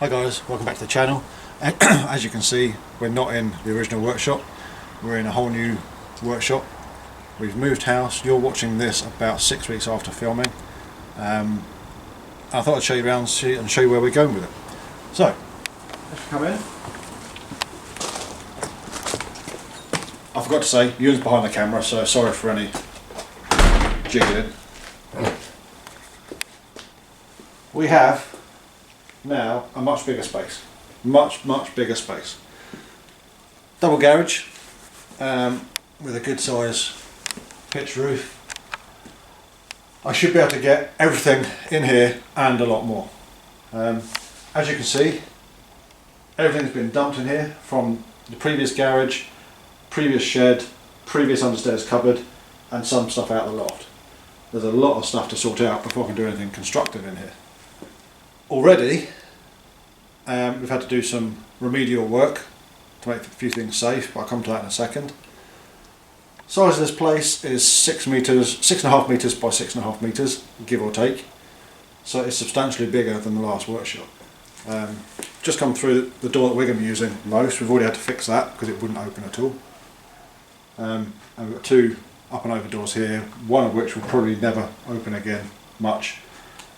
Hi guys, welcome back to the channel. As you can see, we're not in the original workshop, we're in a whole new workshop. We've moved house. You're watching this about 6 weeks after filming. I thought I'd show you around and show you where we're going with it. So, let's come in. I forgot to say, Ewan's behind the camera, so sorry for any jiggling. We have now a much bigger space, much bigger space. Double garage with a good size pitch roof. I should be able to get everything in here and a lot more. As you can see, everything's been dumped in here from the previous garage, previous shed, previous understairs cupboard, and some stuff out of the loft. There's a lot of stuff to sort out before I can do anything constructive in here. Already we've had to do some remedial work to make a few things safe, but I'll come to that in a second. Size of this place is 6 meters, 6.5 meters by 6.5 meters, give or take. So it's substantially bigger than the last workshop. Just come through the door that we're going to be using most. We've already had to fix that because it wouldn't open at all. And we've got two up and over doors here, one of which will probably never open again much.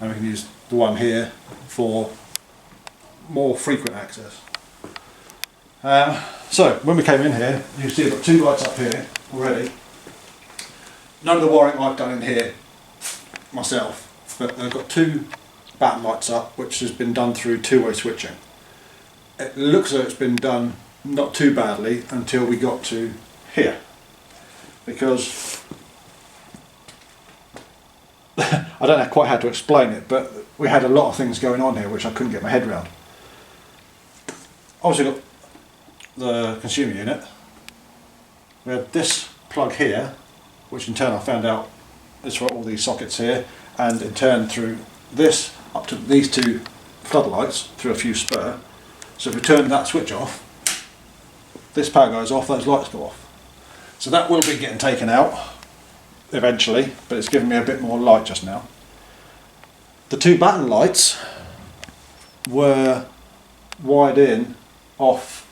And we can use the one here for more frequent access. So when we came in here, you see I've got two lights up here already. None of the wiring I've done in here myself, but I've got two batten lights up, which has been done through two-way switching. It looks as though it's been done not too badly until we got to here, because I don't know quite how to explain it, but we had a lot of things going on here which I couldn't get my head around. Obviously got the consumer unit. We have this plug here, which in turn I found out is for all these sockets here, and in turn through this up to these two floodlights through a fuse spur. So if we turn that switch off, this power goes off, those lights go off. So that will be getting taken out eventually, but it's giving me a bit more light just now. The two batten lights were wired in off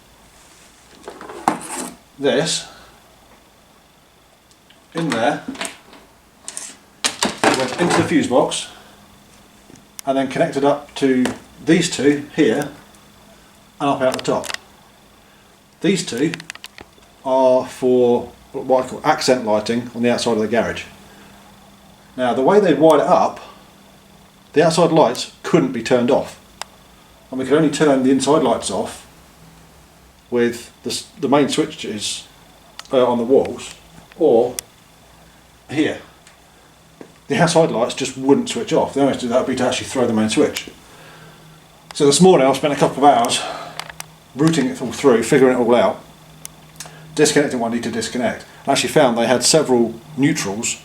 this, in there, it went into the fuse box and then connected up to these two here and up out the top. These two are for what I call accent lighting on the outside of the garage. Now the way they wired it up, the outside lights couldn't be turned off, and we could only turn the inside lights off with the main switches on the walls or here. The outside lights just wouldn't switch off. The only way to do that would be to actually throw the main switch. So this morning I spent a couple of hours routing it all through, figuring it all out, disconnecting what I need to disconnect. I actually found they had several neutrals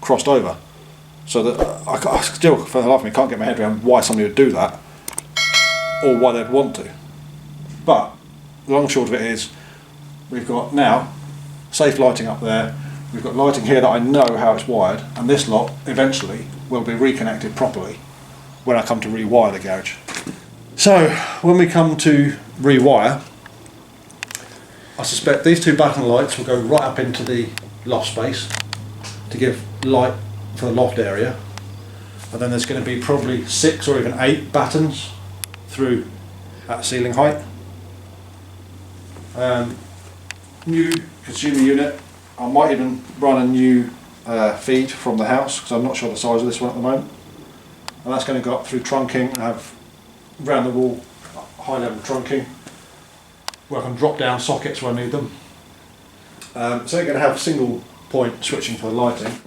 crossed over, so that I still, for the life of me, can't get my head around why somebody would do that or why they'd want to. But the long and short of it is, we've got now safe lighting up there, we've got lighting here that I know how it's wired, and this lot eventually will be reconnected properly when I come to rewire the garage. So when we come to rewire, I suspect these two batten lights will go right up into the loft space to give light for the loft area, and then there's going to be probably 6 or even 8 battens through at ceiling height. New consumer unit. I might even run a new feed from the house, because I'm not sure the size of this one at the moment, and that's going to go up through trunking and have round the wall high level trunking where I can drop down sockets where I need them. So you're going to have single point switching for the lighting.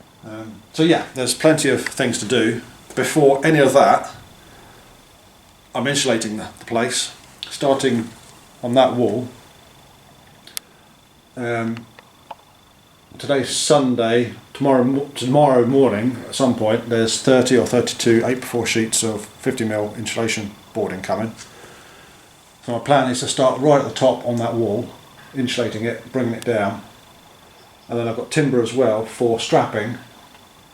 So yeah, there's plenty of things to do. Before any of that, I'm insulating the place, starting on that wall. Today's Sunday, tomorrow morning at some point there's 30 or 32 8x4 sheets of 50mm insulation boarding coming. So my plan is to start right at the top on that wall, insulating it, bringing it down, and then I've got timber as well for strapping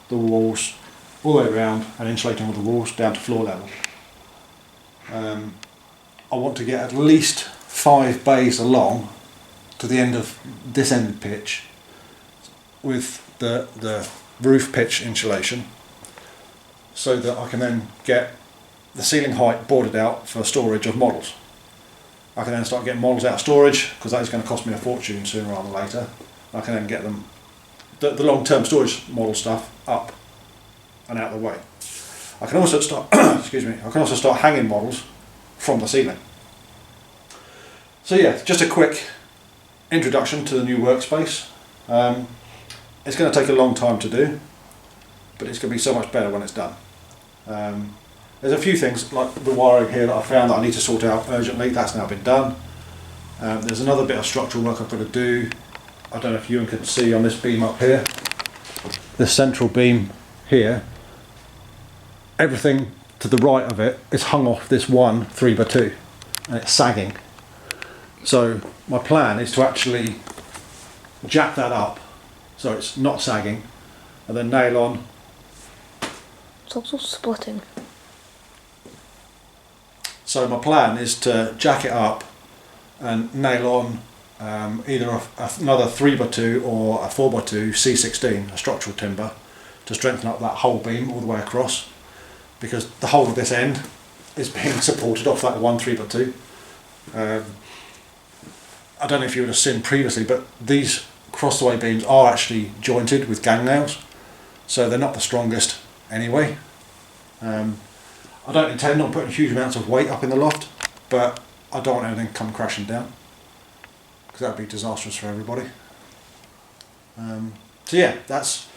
the walls all the way around and insulating all the walls down to floor level. I want to get at least 5 bays along to the end of this end pitch with the roof pitch insulation, so that I can then get the ceiling height boarded out for storage of models. I can then start getting models out of storage, because that is going to cost me a fortune sooner rather than later. I can then get them, the long-term storage model stuff, up and out of the way. I can also start excuse me, I can also start hanging models from the ceiling. So yeah, just a quick introduction to the new workspace. It's going to take a long time to do, but it's going to be so much better when it's done. There's a few things like the wiring here that I found that I need to sort out urgently. That's now been done. There's another bit of structural work I've got to do. I don't know if you can see on this beam up here, this central beam here, everything to the right of it is hung off this one 3x2 and it's sagging. So my plan is to actually jack that up so it's not sagging, and then nail on. It's also splitting. So my plan is to jack it up and nail on either another 3x2 or a 4x2 C16, a structural timber, to strengthen up that whole beam all the way across, because the whole of this end is being supported off that one 3x2. I don't know if you would have seen previously, but these cross-the-way beams are actually jointed with gang nails, so they're not the strongest anyway. I don't intend on putting huge amounts of weight up in the loft, but I don't want anything to come crashing down, because that would be disastrous for everybody. So yeah, that's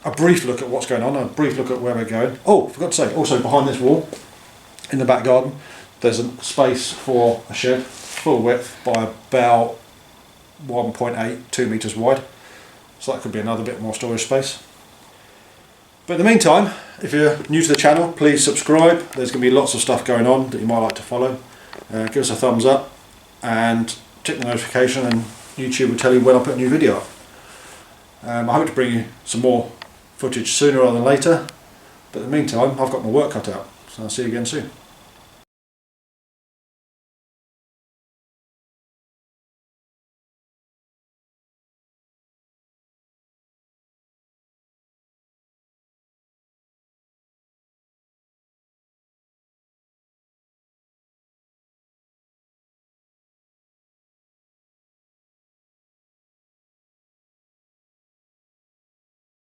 a brief look at what's going on, a brief look at where we're going. Oh, forgot to say, also behind this wall, in the back garden, there's a space for a shed, full width by about 1.8, 2 metres wide. So that could be another bit more storage space. But in the meantime, if you're new to the channel, please subscribe. There's going to be lots of stuff going on that you might like to follow. Give us a thumbs up and tick the notification, and YouTube will tell you when I put a new video up. I hope to bring you some more footage sooner rather than later, but in the meantime I've got my work cut out, so I'll see you again soon.